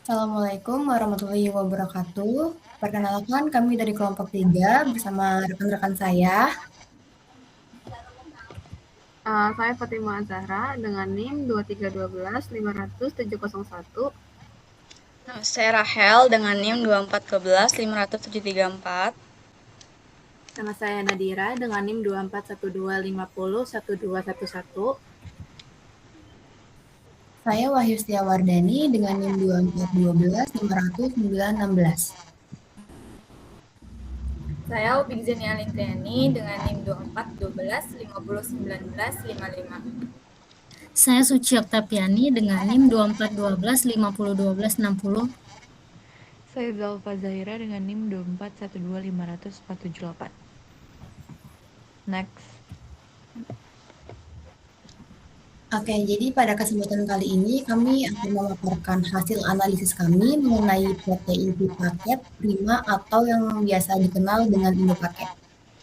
Assalamualaikum warahmatullahi wabarakatuh. Perkenalkan kami dari kelompok 3 bersama rekan-rekan saya. Saya Fatimah Zahra dengan NIM 2311500 701. Saya Rahel dengan NIM 2411500 734. Nama saya Nadira dengan NIM 24125011211. Saya Wahyu Setiawardani dengan NIM 2412500 Saya Upik Zenia Lintriani dengan NIM 2412 5019 55. Saya Suci Oktaviani dengan NIM 2412 5012 60. Saya Zalfa Zahira dengan NIM 2412500 478. Next. Oke, jadi pada kesempatan kali ini kami akan memaparkan hasil analisis kami mengenai PT Inti Paket Prima atau yang biasa dikenal dengan Indopaket.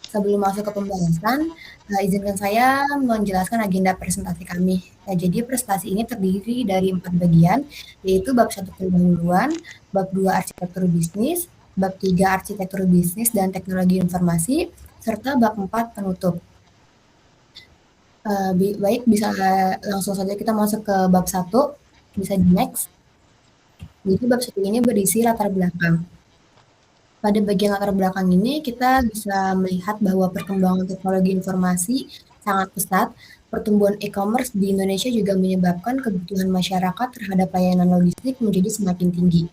Sebelum masuk ke pembahasan, izinkan saya menjelaskan agenda presentasi kami. Nah, jadi presentasi ini terdiri dari 4 bagian, yaitu bab 1 pendahuluan, bab 2 arsitektur bisnis, bab 3 arsitektur bisnis dan teknologi informasi, serta bab 4 penutup. Baik, bisa langsung saja kita masuk ke bab 1, bisa di next. Jadi bab 1 ini berisi latar belakang. Pada bagian latar belakang ini kita bisa melihat bahwa perkembangan teknologi informasi sangat pesat. Pertumbuhan e-commerce di Indonesia juga menyebabkan kebutuhan masyarakat terhadap layanan logistik menjadi semakin tinggi.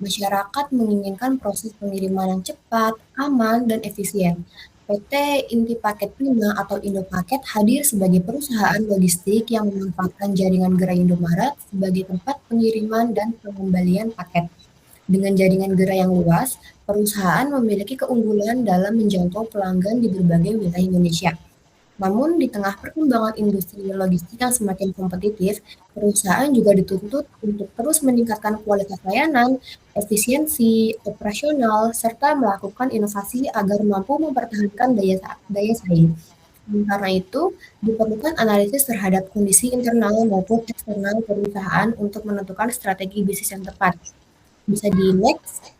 Masyarakat menginginkan proses pengiriman yang cepat, aman, dan efisien. PT Inti Paket Prima atau Indopaket hadir sebagai perusahaan logistik yang memanfaatkan jaringan gerai Indomaret sebagai tempat pengiriman dan pengembalian paket. Dengan jaringan gerai yang luas, perusahaan memiliki keunggulan dalam menjangkau pelanggan di berbagai wilayah Indonesia. Namun, di tengah perkembangan industri logistik yang semakin kompetitif, perusahaan juga dituntut untuk terus meningkatkan kualitas layanan, efisiensi operasional, serta melakukan inovasi agar mampu mempertahankan daya saing. Karena itu, diperlukan analisis terhadap kondisi internal maupun eksternal perusahaan untuk menentukan strategi bisnis yang tepat. Bisa di next.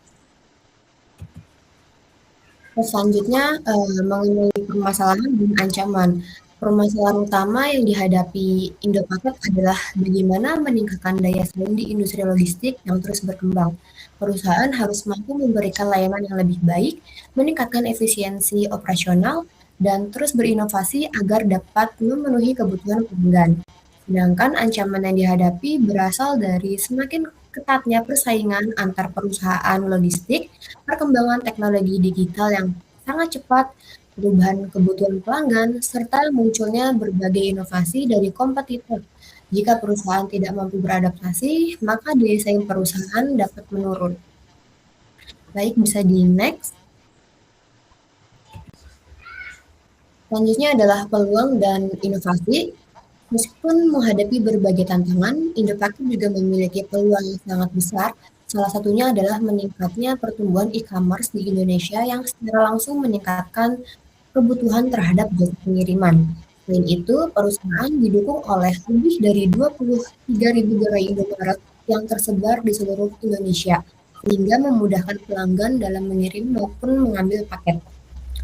Selanjutnya, mengenai permasalahan dan ancaman. Permasalahan utama yang dihadapi Indopaket adalah bagaimana meningkatkan daya saing di industri logistik yang terus berkembang. Perusahaan harus mampu memberikan layanan yang lebih baik, meningkatkan efisiensi operasional, dan terus berinovasi agar dapat memenuhi kebutuhan pelanggan. Sedangkan ancaman yang dihadapi berasal dari semakin ketatnya persaingan antar perusahaan logistik, perkembangan teknologi digital yang sangat cepat, perubahan kebutuhan pelanggan, serta munculnya berbagai inovasi dari kompetitor. Jika perusahaan tidak mampu beradaptasi, maka daya saing perusahaan dapat menurun. Baik, bisa di next. Selanjutnya adalah peluang dan inovasi. Meskipun menghadapi berbagai tantangan, Indopaket juga memiliki peluang yang sangat besar. Salah satunya adalah meningkatnya pertumbuhan e-commerce di Indonesia yang secara langsung meningkatkan kebutuhan terhadap jasa pengiriman. Selain itu, perusahaan didukung oleh lebih dari 23.000 gerai Indomaret yang tersebar di seluruh Indonesia, sehingga memudahkan pelanggan dalam mengirim maupun mengambil paket.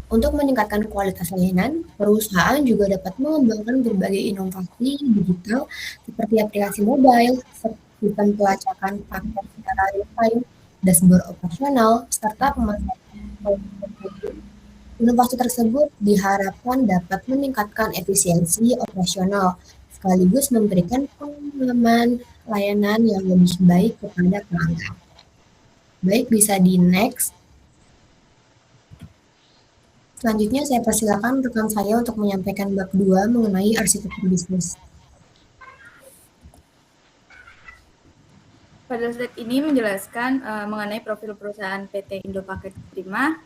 Untuk meningkatkan kualitas layanan, perusahaan juga dapat mengembangkan berbagai inovasi digital seperti aplikasi mobile, sistem pelacakan paket secara real-time, dashboard operasional, serta pemasaran teknologi. Inovasi tersebut diharapkan dapat meningkatkan efisiensi operasional, sekaligus memberikan pengalaman layanan yang lebih baik kepada pelanggan. Baik, bisa di next. Selanjutnya saya persilakan rekan saya untuk menyampaikan bab 2 mengenai arsitektur bisnis. Pada slide ini menjelaskan mengenai profil perusahaan PT Indopaket Prima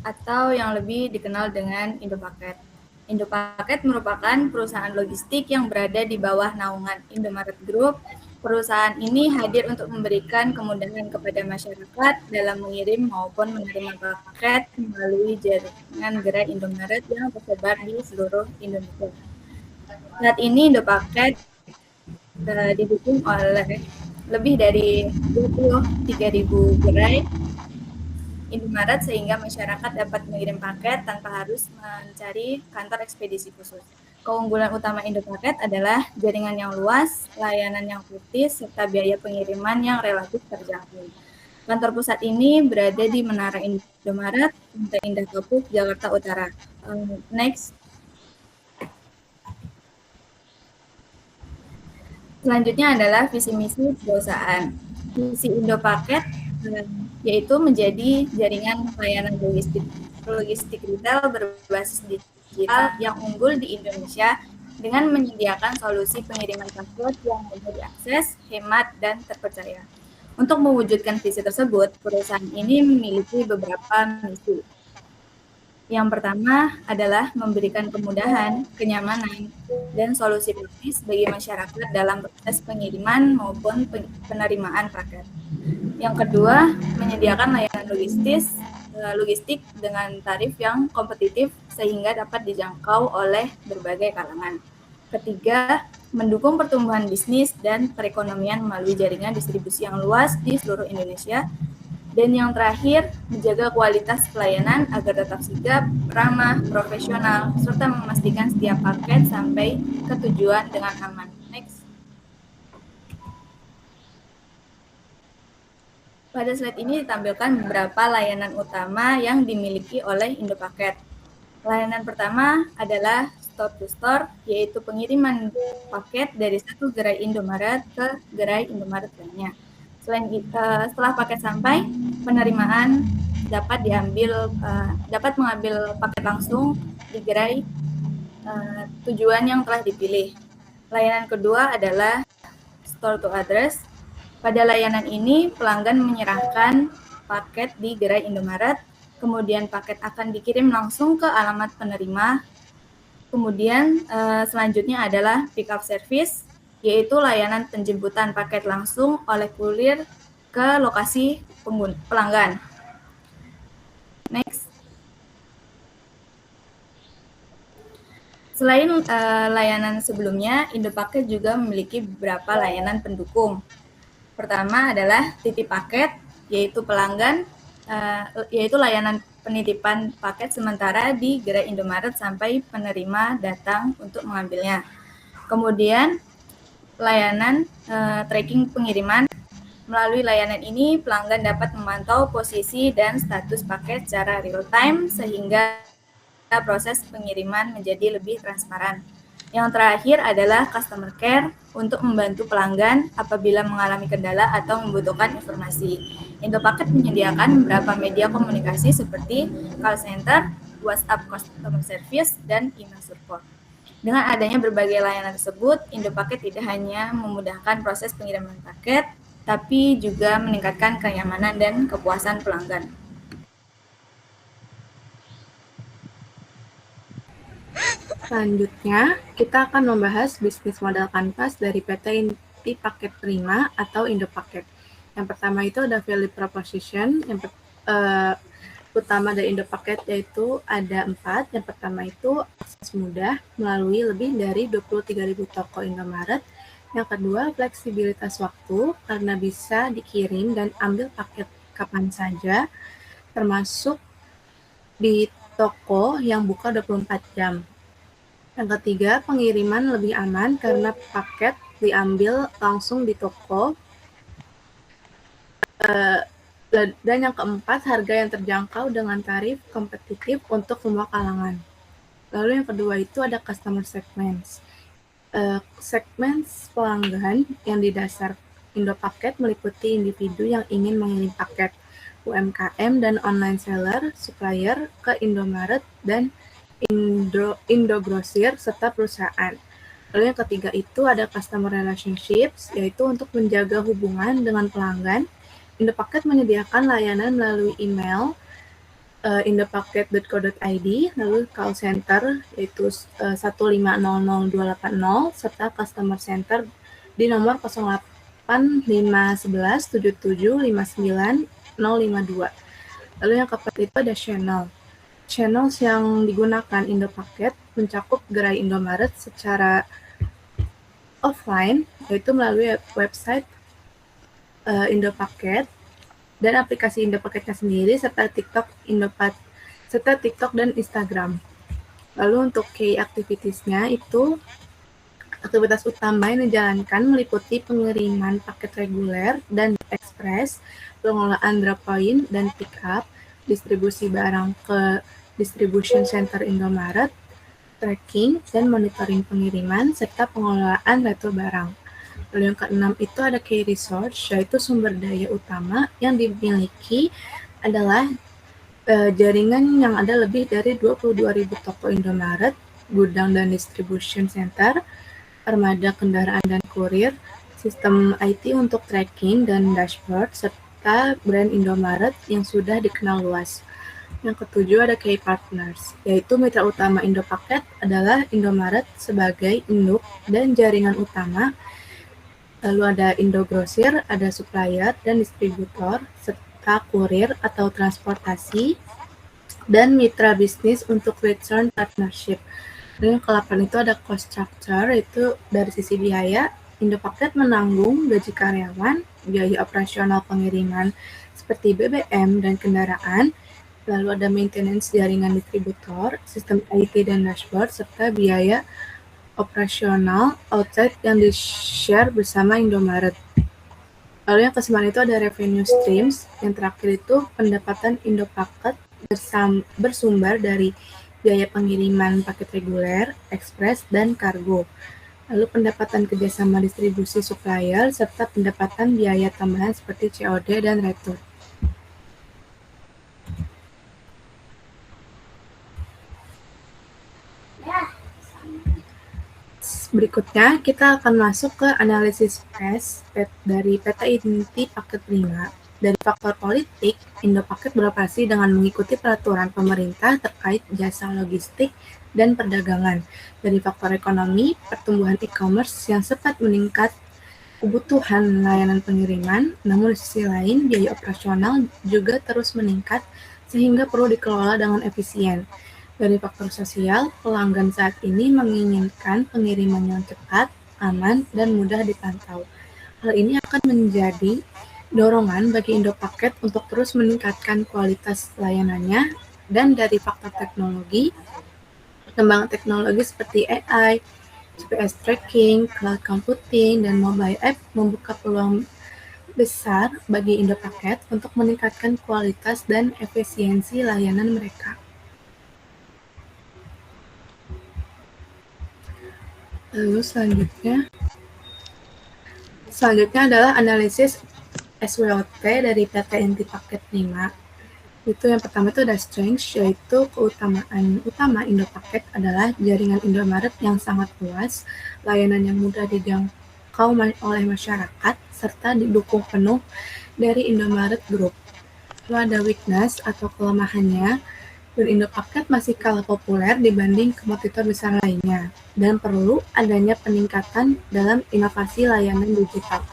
atau yang lebih dikenal dengan Indopaket. Indopaket merupakan perusahaan logistik yang berada di bawah naungan Indomaret Group. Perusahaan ini hadir untuk memberikan kemudahan kepada masyarakat dalam mengirim maupun menerima paket melalui jaringan gerai Indomaret yang tersebar di seluruh Indonesia. Saat ini Indopaket didukung oleh lebih dari 23.000 gerai Indomaret sehingga masyarakat dapat mengirim paket tanpa harus mencari kantor ekspedisi khusus. Keunggulan utama Indopaket adalah jaringan yang luas, layanan yang praktis, serta biaya pengiriman yang relatif terjangkau. Kantor pusat ini berada di Menara Indomaret, Pantai Indah Kapuk, Jakarta Utara. Next. Selanjutnya adalah visi misi perusahaan. Visi Indopaket yaitu menjadi jaringan layanan logistik retail berbasis digital yang unggul di Indonesia dengan menyediakan solusi pengiriman paket yang mudah diakses, hemat, dan terpercaya. Untuk mewujudkan visi tersebut, perusahaan ini memiliki beberapa misi. Yang pertama adalah memberikan kemudahan, kenyamanan, dan solusi praktis bagi masyarakat dalam proses pengiriman maupun penerimaan paket. Yang kedua, menyediakan layanan logistik dengan tarif yang kompetitif sehingga dapat dijangkau oleh berbagai kalangan. Ketiga, mendukung pertumbuhan bisnis dan perekonomian melalui jaringan distribusi yang luas di seluruh Indonesia. Dan yang terakhir, menjaga kualitas pelayanan agar tetap sigap, ramah, profesional, serta memastikan setiap paket sampai ke tujuan dengan aman. Next. Pada slide ini ditampilkan beberapa layanan utama yang dimiliki oleh Indopaket. Layanan pertama adalah store to store, yaitu pengiriman paket dari satu gerai Indomaret ke gerai Indomaret lainnya. Setelah paket sampai, penerimaan dapat mengambil paket langsung di gerai tujuan yang telah dipilih. Layanan kedua adalah store to address. Pada layanan ini, pelanggan menyerahkan paket di gerai Indomaret, kemudian paket akan dikirim langsung ke alamat penerima. Kemudian selanjutnya adalah pick up service, yaitu layanan penjemputan paket langsung oleh kurir ke lokasi pelanggan. Next. Selain layanan sebelumnya, Indopaket juga memiliki beberapa layanan pendukung. Pertama adalah titip paket, yaitu layanan penitipan paket sementara di gerai Indomaret sampai penerima datang untuk mengambilnya. Kemudian layanan tracking pengiriman. Melalui layanan ini, pelanggan dapat memantau posisi dan status paket secara real-time sehingga proses pengiriman menjadi lebih transparan. Yang terakhir adalah customer care untuk membantu pelanggan apabila mengalami kendala atau membutuhkan informasi. Indopaket menyediakan beberapa media komunikasi seperti call center, WhatsApp customer service, dan email support. Dengan adanya berbagai layanan tersebut, Indopaket tidak hanya memudahkan proses pengiriman paket, tapi juga meningkatkan kenyamanan dan kepuasan pelanggan. Selanjutnya, kita akan membahas bisnis model kanvas dari PT Inti Paket Prima atau Indopaket. Yang pertama itu ada value proposition, yang utama dari Indopaket yaitu ada 4. Yang pertama itu akses mudah melalui lebih dari 23.000 toko Indomaret. Yang kedua, fleksibilitas waktu karena bisa dikirim dan ambil paket kapan saja, termasuk di toko yang buka 24 jam. Yang ketiga, pengiriman lebih aman karena paket diambil langsung di toko. Dan yang keempat, harga yang terjangkau dengan tarif kompetitif untuk semua kalangan. Lalu yang kedua itu ada customer segments. Segments pelanggan yang didasar Indopaket meliputi individu yang ingin mengirim paket, UMKM dan online seller, supplier ke Indomaret dan Indogrosir serta perusahaan. Lalu yang ketiga itu ada customer relationships, yaitu untuk menjaga hubungan dengan pelanggan. Indopaket menyediakan layanan melalui email indopaket.co.id, lalu call center yaitu 1500280 serta customer center di nomor 08511 7759 052. Lalu yang keempat itu ada channel. Channels yang digunakan Indopaket mencakup gerai Indomaret secara offline, yaitu melalui website Indopacket dan aplikasi Indopaketnya sendiri serta TikTok dan Instagram. Lalu untuk key activitiesnya itu aktivitas utama yang dijalankan meliputi pengiriman paket reguler dan ekspres, pengelolaan drop point dan pick up, distribusi barang ke distribution center Indomaret, tracking dan monitoring pengiriman, serta pengelolaan retur barang. Lalu yang keenam itu ada key resource, yaitu sumber daya utama yang dimiliki adalah jaringan yang ada lebih dari 22.000 toko Indomaret, gudang dan distribution center, armada kendaraan dan kurir, sistem IT untuk tracking dan dashboard, serta brand Indomaret yang sudah dikenal luas. Yang ketujuh ada key partners, yaitu mitra utama Indopacket adalah Indomaret sebagai induk dan jaringan utama. Lalu ada Indogrosir, ada supplier dan distributor, serta kurir atau transportasi, dan mitra bisnis untuk return partnership. Dan yang ke-8 itu ada cost structure, itu dari sisi biaya, Indopacket menanggung gaji karyawan, biaya operasional pengiriman seperti BBM dan kendaraan, lalu ada maintenance jaringan distributor, sistem IT dan dashboard, serta biaya operasional outside yang di-share bersama Indomaret. Lalu yang ke-9 itu ada revenue streams, yang terakhir itu pendapatan Indopacket bersumber dari biaya pengiriman paket reguler, ekspres, dan kargo. Lalu pendapatan kerjasama distribusi supplier, serta pendapatan biaya tambahan seperti COD dan retur. Berikutnya, kita akan masuk ke analisis dari PT Inti Paket Prima. Dari faktor politik, Indopacket beroperasi dengan mengikuti peraturan pemerintah terkait jasa logistik dan perdagangan. Dari faktor ekonomi, pertumbuhan e-commerce yang sempat meningkat kebutuhan layanan pengiriman, namun di sisi lain, biaya operasional juga terus meningkat sehingga perlu dikelola dengan efisien. Dari faktor sosial, pelanggan saat ini menginginkan pengiriman yang cepat, aman, dan mudah dipantau. Hal ini akan menjadi dorongan bagi Indopacket untuk terus meningkatkan kualitas layanannya. Dan dari faktor teknologi, perkembangan teknologi seperti AI, GPS tracking, cloud computing, dan mobile app membuka peluang besar bagi Indopacket untuk meningkatkan kualitas dan efisiensi layanan mereka. Lalu selanjutnya adalah analisis SWOT dari PT Inti Paket Prima. Itu yang pertama itu ada strengths, yaitu keutamaan utama Indopacket adalah jaringan Indomaret yang sangat luas, layanan yang mudah dijangkau oleh masyarakat, serta didukung penuh dari Indomaret Group. Lalu ada weakness atau kelemahannya, dan Indopacket masih kalah populer dibanding kompetitor besar lainnya, dan perlu adanya peningkatan dalam inovasi layanan digital.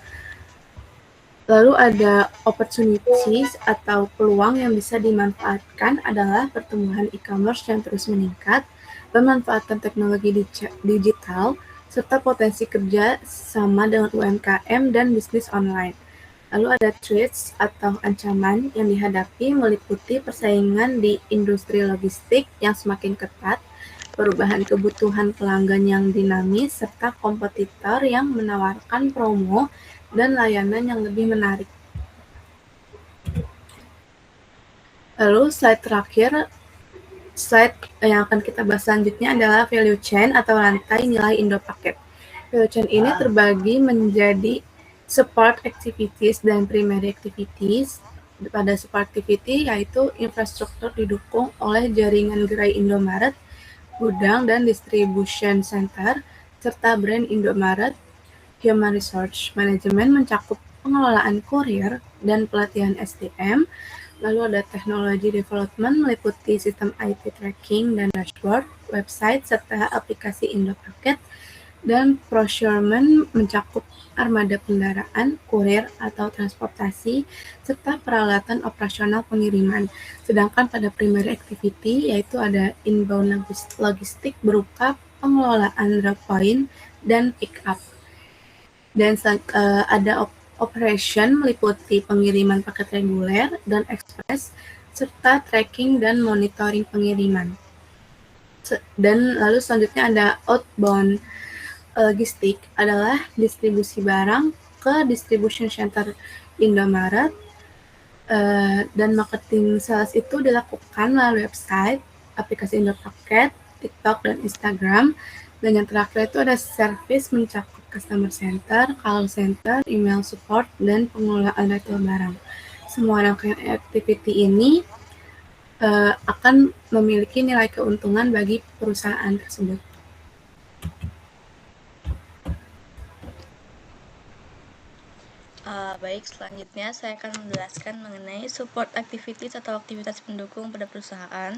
Lalu ada opportunities atau peluang yang bisa dimanfaatkan adalah pertumbuhan e-commerce yang terus meningkat, pemanfaatan teknologi digital, serta potensi kerja sama dengan UMKM dan bisnis online. Lalu ada threats atau ancaman yang dihadapi meliputi persaingan di industri logistik yang semakin ketat, perubahan kebutuhan pelanggan yang dinamis, serta kompetitor yang menawarkan promo dan layanan yang lebih menarik. Lalu slide yang akan kita bahas selanjutnya adalah value chain atau rantai nilai Indopacket. Value chain ini terbagi menjadi support activities dan primary activities. Pada support activity yaitu infrastruktur didukung oleh jaringan gerai Indomaret, gudang dan distribution center, serta brand Indomaret. Human Resource Management mencakup pengelolaan kurir dan pelatihan SDM. Lalu ada Technology Development meliputi sistem IT tracking dan dashboard, website, serta aplikasi Indopacket. Dan procurement mencakup armada kendaraan, kurir atau transportasi, serta peralatan operasional pengiriman. Sedangkan pada primary activity yaitu ada inbound logistik berupa pengelolaan drop point dan pick up. Dan ada Operation meliputi pengiriman paket reguler dan ekspres, serta tracking dan monitoring pengiriman. Dan lalu selanjutnya ada outbound logistik, adalah distribusi barang ke distribution center Indomaret, dan marketing sales itu dilakukan melalui website, aplikasi Indopaket, TikTok, dan Instagram. Dan yang terakhir itu ada service mencakup customer center, call center, email support, dan pengelolaan retail barang. Semua rangkaian activity ini akan memiliki nilai keuntungan bagi perusahaan tersebut. Baik, selanjutnya saya akan menjelaskan mengenai support activities atau aktivitas pendukung pada perusahaan.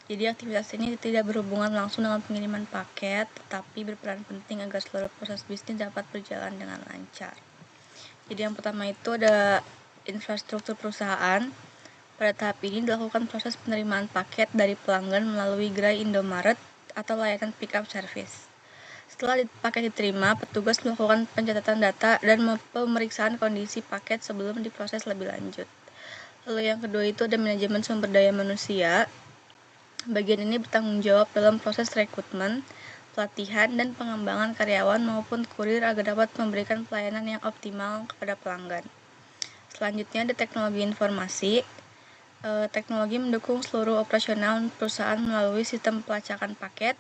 Jadi aktivitas ini tidak berhubungan langsung dengan pengiriman paket, tetapi berperan penting agar seluruh proses bisnis dapat berjalan dengan lancar. Jadi yang pertama itu ada infrastruktur perusahaan. Pada tahap ini dilakukan proses penerimaan paket dari pelanggan melalui gerai Indomaret atau layanan pick up service. Setelah paket diterima, petugas melakukan pencatatan data dan pemeriksaan kondisi paket sebelum diproses lebih lanjut. Lalu yang kedua itu ada manajemen sumber daya manusia. Bagian ini bertanggung jawab dalam proses rekrutmen, pelatihan, dan pengembangan karyawan maupun kurir agar dapat memberikan pelayanan yang optimal kepada pelanggan. Selanjutnya ada teknologi informasi. Teknologi mendukung seluruh operasional perusahaan melalui sistem pelacakan paket,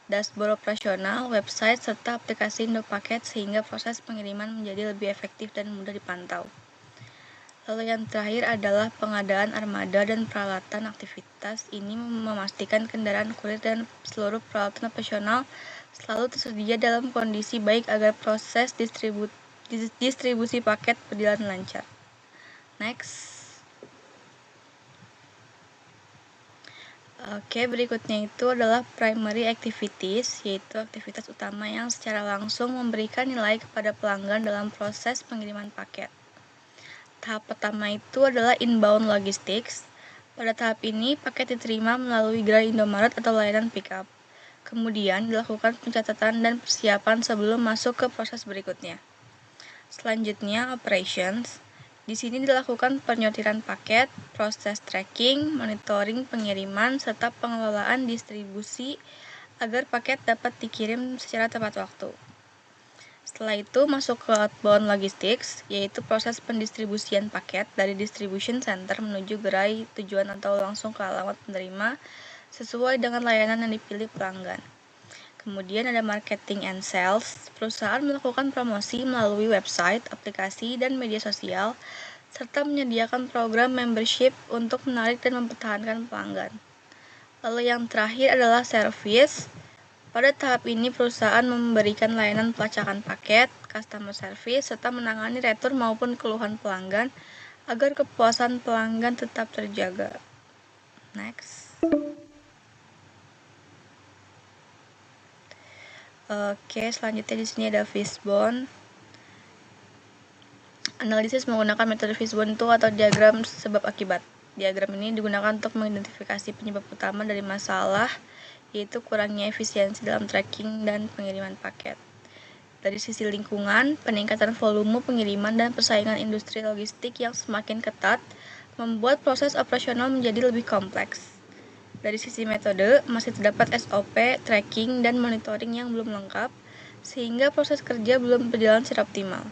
dashboard operasional, website, serta aplikasi Indopaket sehingga proses pengiriman menjadi lebih efektif dan mudah dipantau. Lalu yang terakhir adalah pengadaan armada dan peralatan. Aktivitas ini memastikan kendaraan kurir dan seluruh peralatan operasional selalu tersedia dalam kondisi baik agar proses distribusi paket berjalan lancar. Next. Oke, berikutnya itu adalah primary activities, yaitu aktivitas utama yang secara langsung memberikan nilai kepada pelanggan dalam proses pengiriman paket. Tahap pertama itu adalah inbound logistics. Pada tahap ini, paket diterima melalui gerai Indomaret atau layanan pickup. Kemudian dilakukan pencatatan dan persiapan sebelum masuk ke proses berikutnya. Selanjutnya, operations. Di sini dilakukan penyortiran paket, proses tracking, monitoring pengiriman, serta pengelolaan distribusi agar paket dapat dikirim secara tepat waktu. Setelah itu masuk ke outbound logistics, yaitu proses pendistribusian paket dari distribution center menuju gerai tujuan atau langsung ke alamat penerima sesuai dengan layanan yang dipilih pelanggan. Kemudian ada marketing and sales. Perusahaan melakukan promosi melalui website, aplikasi, dan media sosial, serta menyediakan program membership untuk menarik dan mempertahankan pelanggan. Lalu yang terakhir adalah service. Pada tahap ini perusahaan memberikan layanan pelacakan paket, customer service, serta menangani retur maupun keluhan pelanggan agar kepuasan pelanggan tetap terjaga. Next. Oke, selanjutnya di sini ada fishbone. Analisis menggunakan metode fishbone itu atau diagram sebab akibat. Diagram ini digunakan untuk mengidentifikasi penyebab utama dari masalah, yaitu kurangnya efisiensi dalam tracking dan pengiriman paket. Dari sisi lingkungan, peningkatan volume pengiriman dan persaingan industri logistik yang semakin ketat membuat proses operasional menjadi lebih kompleks. Dari sisi metode, masih terdapat SOP, tracking, dan monitoring yang belum lengkap, sehingga proses kerja belum berjalan secara optimal.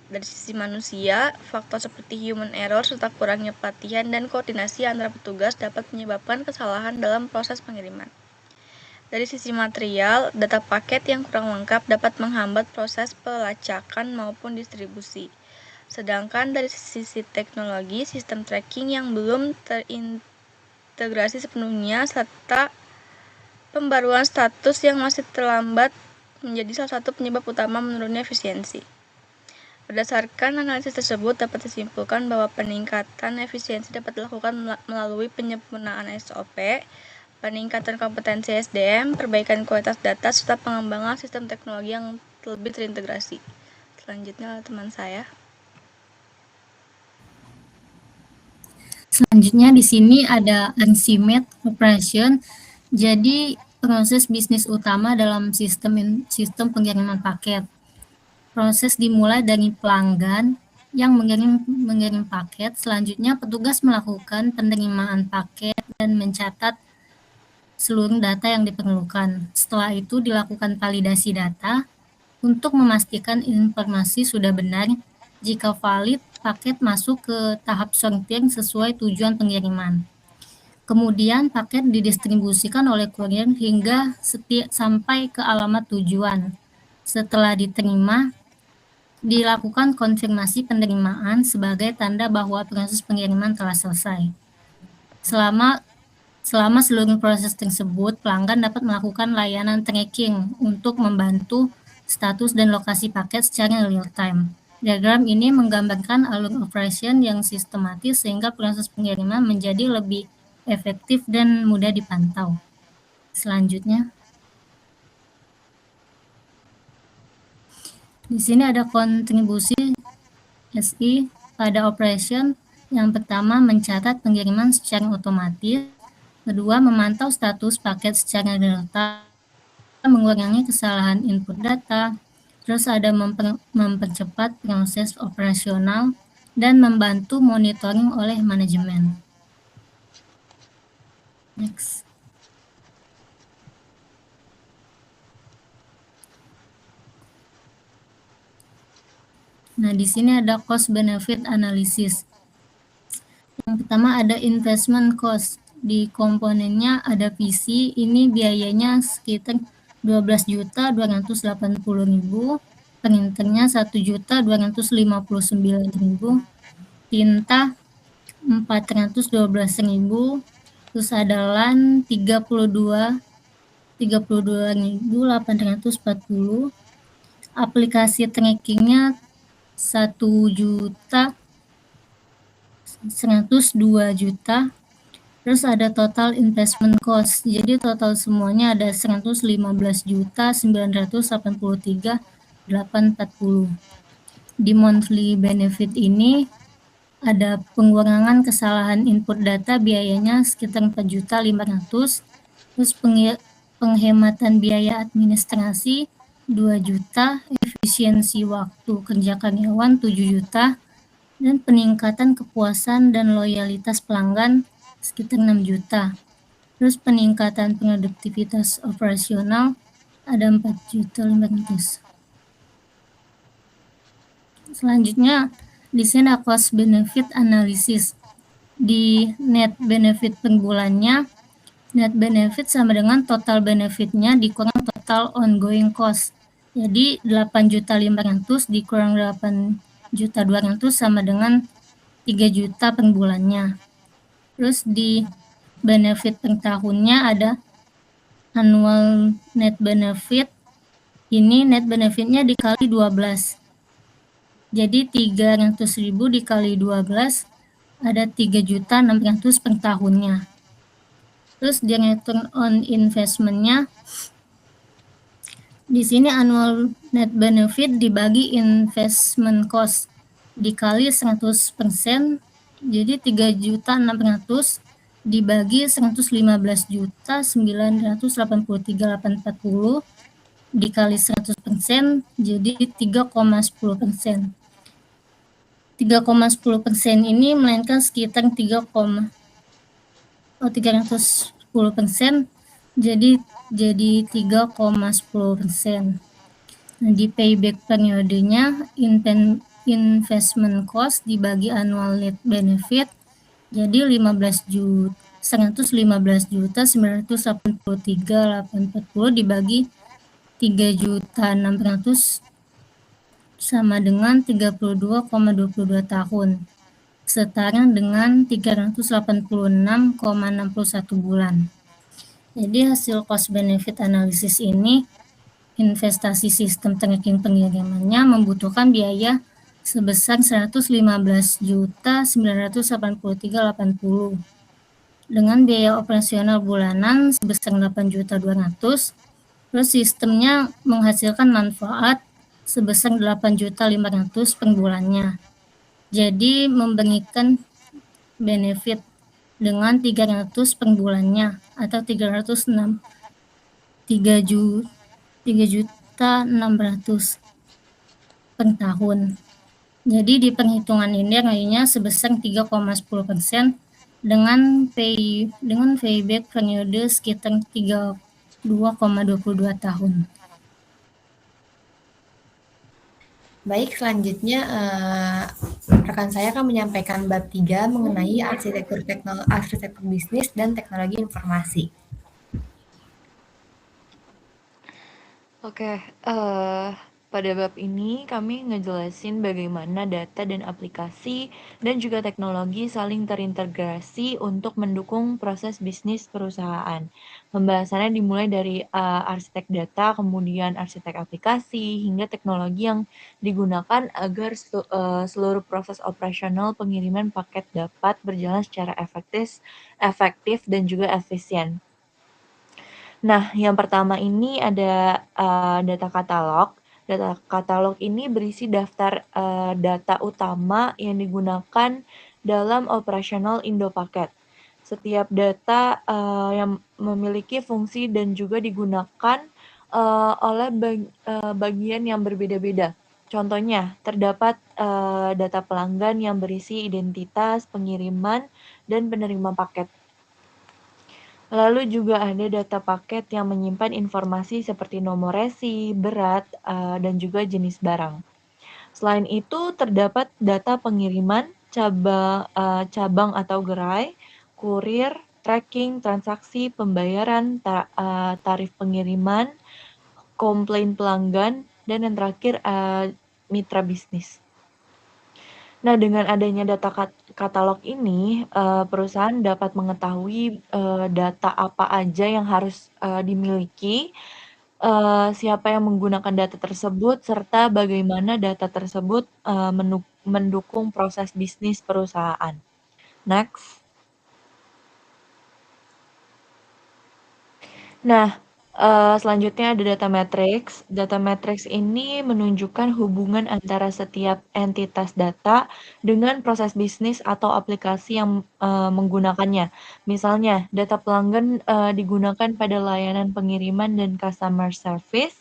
Dari sisi manusia, faktor seperti human error serta kurangnya pelatihan dan koordinasi antara petugas dapat menyebabkan kesalahan dalam proses pengiriman. Dari sisi material, data paket yang kurang lengkap dapat menghambat proses pelacakan maupun distribusi. Sedangkan dari sisi teknologi, sistem tracking yang belum terintegrasi sepenuhnya serta pembaruan status yang masih terlambat menjadi salah satu penyebab utama menurunnya efisiensi. Berdasarkan analisis tersebut dapat disimpulkan bahwa peningkatan efisiensi dapat dilakukan melalui penyempurnaan SOP, peningkatan kompetensi SDM, perbaikan kualitas data, serta pengembangan sistem teknologi yang lebih terintegrasi. Selanjutnya teman saya. Selanjutnya di sini ada Unsymmet Operation. Jadi proses bisnis utama dalam sistem pengiriman paket. Proses dimulai dari pelanggan yang mengirim paket. Selanjutnya petugas melakukan penerimaan paket dan mencatat seluruh data yang diperlukan. Setelah itu dilakukan validasi data untuk memastikan informasi sudah benar. Jika valid, paket masuk ke tahap sortir sesuai tujuan pengiriman. Kemudian paket didistribusikan oleh kurir hingga sampai ke alamat tujuan. Setelah diterima, dilakukan konfirmasi penerimaan sebagai tanda bahwa proses pengiriman telah selesai. Selama seluruh proses tersebut, pelanggan dapat melakukan layanan tracking untuk membantu status dan lokasi paket secara real time. Diagram ini menggambarkan alur operation yang sistematis sehingga proses pengiriman menjadi lebih efektif dan mudah dipantau. Selanjutnya, di sini ada kontribusi SI pada operation. Yang pertama, mencatat pengiriman secara otomatis. Kedua, memantau status paket secara real-time, mengurangi kesalahan input data. Terus ada mempercepat proses operasional dan membantu monitoring oleh manajemen. Next. Nah, di sini ada cost benefit analysis. Yang pertama ada investment cost. Di komponennya ada PC, ini biayanya sekitar 12.280.000, printernya 1.259.000, tinta 412.000, terus ada LAN 32.840, aplikasi trackingnya 1.102 juta. Terus ada total investment cost. Jadi total semuanya ada 115.983.840. Di monthly benefit ini ada pengurangan kesalahan input data, biayanya sekitar 4.500.000. Terus penghematan biaya administrasi 2 juta, efisiensi waktu kerja karyawan 7 juta, dan peningkatan kepuasan dan loyalitas pelanggan sekitar 6 juta. Terus peningkatan produktivitas operasional ada 4.500.000. Selanjutnya di sini cost benefit analysis. Di net benefit per bulannya, net benefit sama dengan total benefitnya dikurang total ongoing cost. Jadi 8.500.000 dikurang 8.200.000 sama dengan 3 juta per bulannya. Terus di benefit per tahunnya ada annual net benefit. Ini net benefitnya dikali 12. Jadi 300.000 dikali 12 ada 3.600.000 per tahunnya. Terus di return on investment-nya, di sini annual net benefit dibagi investment cost dikali 100%, jadi 3.600.000 dibagi 115.983.840 dikali 100%, jadi 3,10%. 3,10% ini melainkan sekitar 310%, jadi 3,10%. Nah, di payback periodenya investment cost dibagi annual net benefit, jadi 115.983.840 dibagi 3.600.000 sama dengan 32,22 tahun, setara dengan 386,61 bulan. Jadi hasil cost benefit analysis ini, investasi sistem tracking pengirimannya membutuhkan biaya sebesar 115.983.840 dengan biaya operasional bulanan sebesar 8.200.000. Terus sistemnya menghasilkan manfaat sebesar 8.500.000 per bulannya. Jadi memberikan benefit dengan 300 per bulannya atau 3.600.000. per tahun. Jadi di perhitungan ini nilainya sebesar 3,10% dengan payback periode sekitar 32,22 tahun. Baik, selanjutnya rekan saya akan menyampaikan bab 3 mengenai arsitektur bisnis dan teknologi informasi. Oke, pada bab ini kami ngejelasin bagaimana data dan aplikasi dan juga teknologi saling terintegrasi untuk mendukung proses bisnis perusahaan. Pembahasannya dimulai dari arsitek data, kemudian arsitek aplikasi, hingga teknologi yang digunakan agar seluruh proses operasional pengiriman paket dapat berjalan secara efektif dan juga efisien. Nah, yang pertama ini ada data katalog. Data katalog ini berisi daftar data utama yang digunakan dalam operasional Indopaket. Setiap data yang memiliki fungsi dan juga digunakan oleh bagian yang berbeda-beda. Contohnya, terdapat data pelanggan yang berisi identitas, pengiriman, dan penerima paket. Lalu juga ada data paket yang menyimpan informasi seperti nomor resi, berat, dan juga jenis barang. Selain itu, terdapat data pengiriman, cabang atau gerai, kurir, tracking, transaksi, pembayaran, tarif pengiriman, komplain pelanggan, dan yang terakhir mitra bisnis. Nah, dengan adanya data katalog ini, perusahaan dapat mengetahui data apa aja yang harus dimiliki, siapa yang menggunakan data tersebut, serta bagaimana data tersebut mendukung proses bisnis perusahaan. Next. Nah, selanjutnya ada data matrix. Data matrix ini menunjukkan hubungan antara setiap entitas data dengan proses bisnis atau aplikasi yang menggunakannya. Misalnya, data pelanggan digunakan pada layanan pengiriman dan customer service.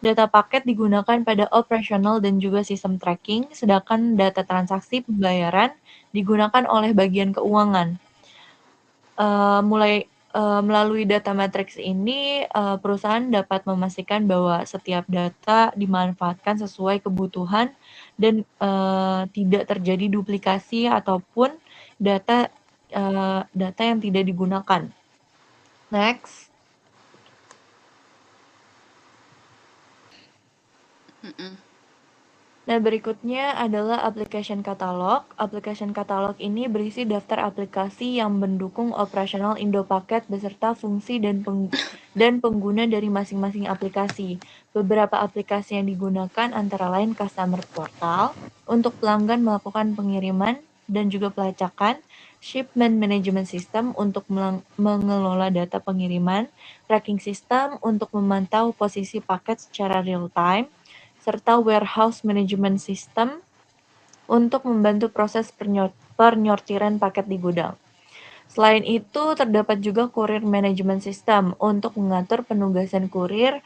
Data paket digunakan pada operasional dan juga sistem tracking, sedangkan data transaksi pembayaran digunakan oleh bagian keuangan. Melalui data matrix ini, perusahaan dapat memastikan bahwa setiap data dimanfaatkan sesuai kebutuhan dan tidak terjadi duplikasi ataupun data yang tidak digunakan. Next. Nah, berikutnya adalah application catalog. Application catalog ini berisi daftar aplikasi yang mendukung operasional Indopaket beserta fungsi dan pengguna dari masing-masing aplikasi. Beberapa aplikasi yang digunakan antara lain Customer Portal untuk pelanggan melakukan pengiriman dan juga pelacakan, Shipment Management System untuk mengelola data pengiriman, Tracking System untuk memantau posisi paket secara real-time, serta Warehouse Management System untuk membantu proses penyortiran paket di gudang. Selain itu, terdapat juga Courier Management System untuk mengatur penugasan kurir,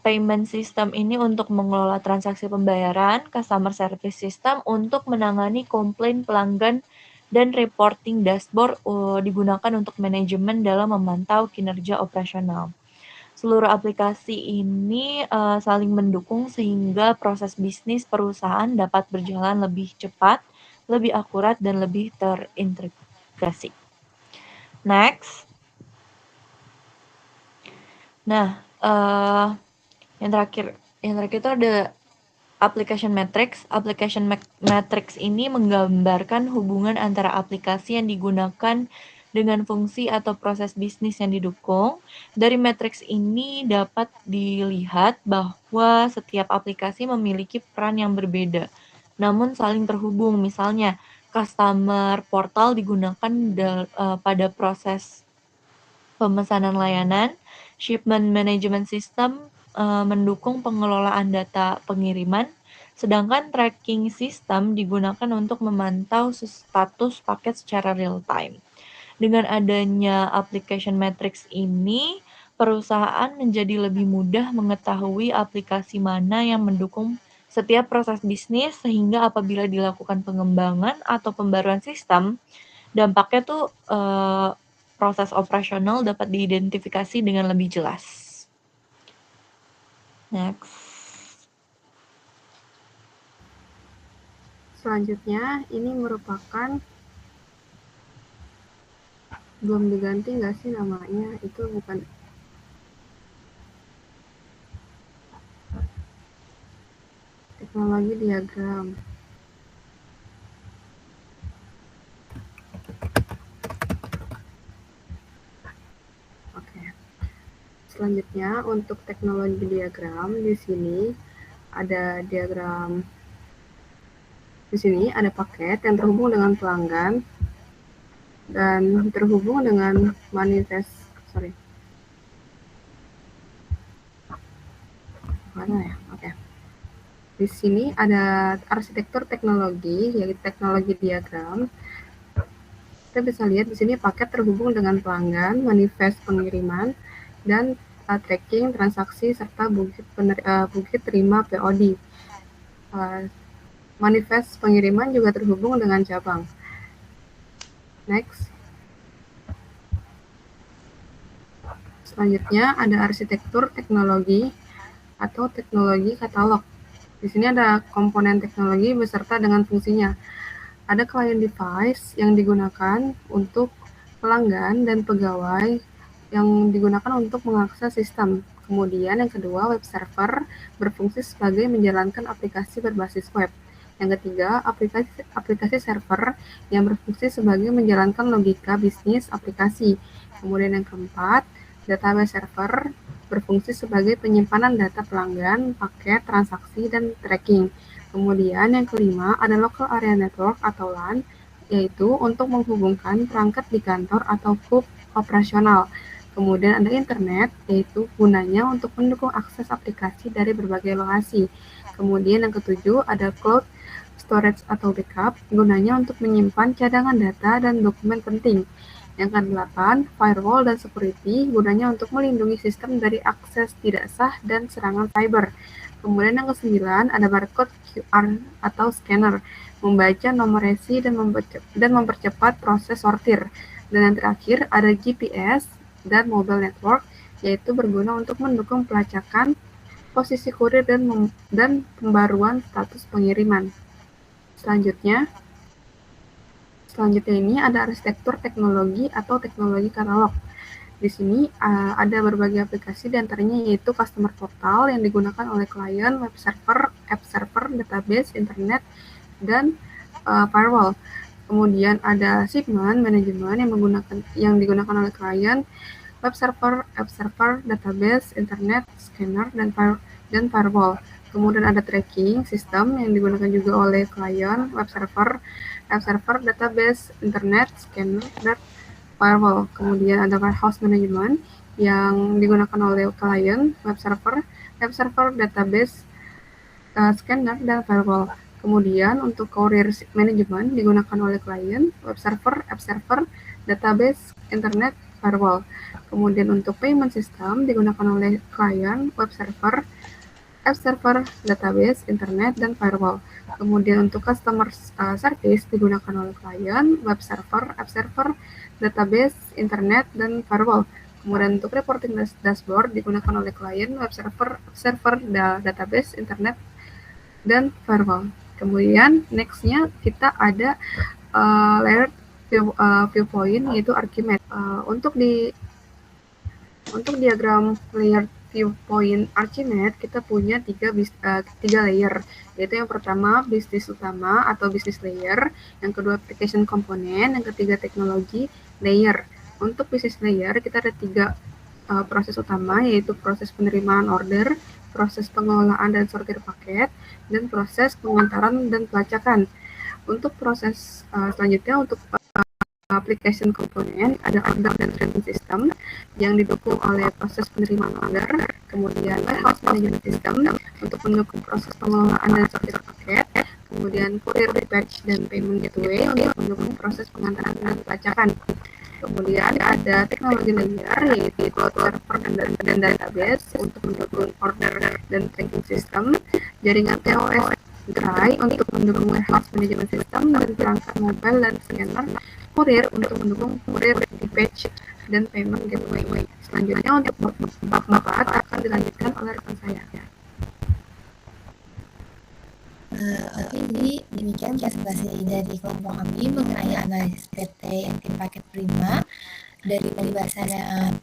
Payment System ini untuk mengelola transaksi pembayaran, Customer Service System untuk menangani komplain pelanggan, dan Reporting Dashboard digunakan untuk manajemen dalam memantau kinerja operasional. Seluruh aplikasi ini saling mendukung sehingga proses bisnis perusahaan dapat berjalan lebih cepat, lebih akurat, dan lebih terintegrasi. Next. Nah, yang terakhir itu ada application matrix. Application matrix ini menggambarkan hubungan antara aplikasi yang digunakan dengan fungsi atau proses bisnis yang didukung. Dari matriks ini dapat dilihat bahwa setiap aplikasi memiliki peran yang berbeda, namun saling terhubung. Misalnya, customer portal digunakan pada proses pemesanan layanan, shipment management system mendukung pengelolaan data pengiriman, sedangkan tracking system digunakan untuk memantau status paket secara real time. Dengan adanya application matrix ini, perusahaan menjadi lebih mudah mengetahui aplikasi mana yang mendukung setiap proses bisnis, sehingga apabila dilakukan pengembangan atau pembaruan sistem, dampaknya tuh proses operasional dapat diidentifikasi dengan lebih jelas. Next. Selanjutnya, ini merupakan belum diganti nggak sih namanya? Itu bukan teknologi diagram. Oke. Selanjutnya, untuk teknologi diagram di sini ada diagram. Di sini ada paket yang terhubung dengan pelanggan dan terhubung dengan manifest. Mana ya? Oke. Di sini ada arsitektur teknologi, yaitu teknologi diagram. Kita bisa lihat di sini paket terhubung dengan pelanggan, manifest pengiriman, dan tracking transaksi serta bukti terima POD. Manifest pengiriman juga terhubung dengan cabang. Next. Selanjutnya ada arsitektur teknologi atau teknologi katalog. Di sini ada komponen teknologi beserta dengan fungsinya. Ada client device yang digunakan untuk pelanggan dan pegawai yang digunakan untuk mengakses sistem. Kemudian yang kedua, web server berfungsi sebagai menjalankan aplikasi berbasis web. Yang ketiga, aplikasi server yang berfungsi sebagai menjalankan logika bisnis aplikasi. Kemudian yang keempat, database server berfungsi sebagai penyimpanan data pelanggan, paket, transaksi, dan tracking. Kemudian yang kelima ada local area network atau LAN, yaitu untuk menghubungkan perangkat di kantor atau hub operasional. Kemudian ada internet, yaitu gunanya untuk mendukung akses aplikasi dari berbagai lokasi. Kemudian yang ketujuh ada cloud storage atau backup, gunanya untuk menyimpan cadangan data dan dokumen penting. Yang ke-8, firewall dan security, gunanya untuk melindungi sistem dari akses tidak sah dan serangan cyber. Kemudian yang ke-9, ada barcode QR atau scanner, membaca nomor resi dan mempercepat proses sortir. Dan yang terakhir, ada GPS dan mobile network, yaitu berguna untuk mendukung pelacakan posisi kurir dan pembaruan status pengiriman. Selanjutnya ini ada arsitektur teknologi atau teknologi katalog. Di sini ada berbagai aplikasi, diantaranya yaitu customer portal yang digunakan oleh klien, web server, app server, database, internet, dan firewall. Kemudian ada shipment management yang digunakan oleh klien, web server, app server, database, internet, scanner, dan firewall. Kemudian ada tracking system yang digunakan juga oleh klien, web server, app server, database, internet, scanner, dan firewall. Kemudian ada warehouse management yang digunakan oleh klien, web server, app server, database, scanner, dan firewall. Kemudian untuk courier management digunakan oleh klien, web server, app server, database, internet, firewall. Kemudian untuk payment system digunakan oleh klien, web server, app server, database, internet, dan firewall. Kemudian untuk customer service digunakan oleh klien, web server, app server, database, internet, dan firewall. Kemudian untuk reporting dashboard digunakan oleh klien, web server, app server, database, internet, dan firewall. Kemudian next-nya kita ada layered viewpoint, yaitu Archimedes. Untuk diagram layered viewpoint Archimedes, kita punya tiga layer, yaitu yang pertama bisnis utama atau bisnis layer, yang kedua application component, yang ketiga teknologi layer. Untuk bisnis layer kita ada tiga proses utama, yaitu proses penerimaan order, proses pengelolaan dan sortir paket, dan proses pengantaran dan pelacakan. Untuk proses selanjutnya, untuk application component ada order dan tracking system yang didukung oleh proses penerimaan order, kemudian warehouse management system untuk mendukung proses pengelolaan dan sortir paket, kemudian courier dispatch dan payment gateway untuk mendukung proses pengantaran dan pelacakan. Kemudian ada teknologi layer, yaitu cloud server dan database untuk mendukung order dan tracking system, jaringan TOS Dry untuk mendukung warehouse management system, dan perangkat mobile dan scanner kurir untuk mendukung kurir dispatch dan payment gateway. Selanjutnya untuk bab 4 akan dilanjutkan oleh rekan saya. Oke, jadi demikian presentasi dari kelompok kami mengenai analisis PT Tim Paket Prima. Dari pembahasan yang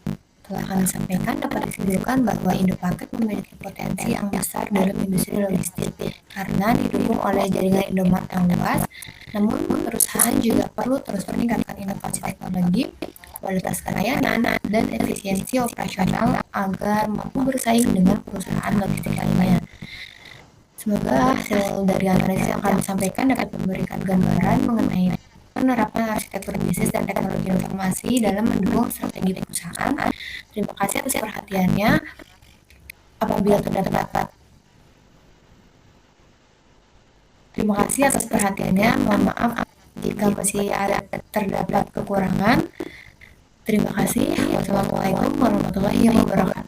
telah kami sampaikan dapat disimpulkan bahwa Indopaket memiliki potensi yang besar dalam industri logistik karena didukung oleh jaringan Indomart yang luas. Namun perusahaan juga perlu terus meningkatkan inovasi teknologi, kualitas pelayanan, dan efisiensi operasional agar mampu bersaing dengan perusahaan logistik lainnya. Semoga hasil dari analisis yang kami sampaikan dapat memberikan gambaran mengenai penerapan arsitektur bisnis dan teknologi informasi dalam mendukung strategi perusahaan. Terima kasih atas perhatiannya. Apabila terdapat Terima kasih atas perhatiannya. Mohon maaf jika masih ada terdapat kekurangan. Terima kasih. Wassalamualaikum warahmatullahi wabarakatuh.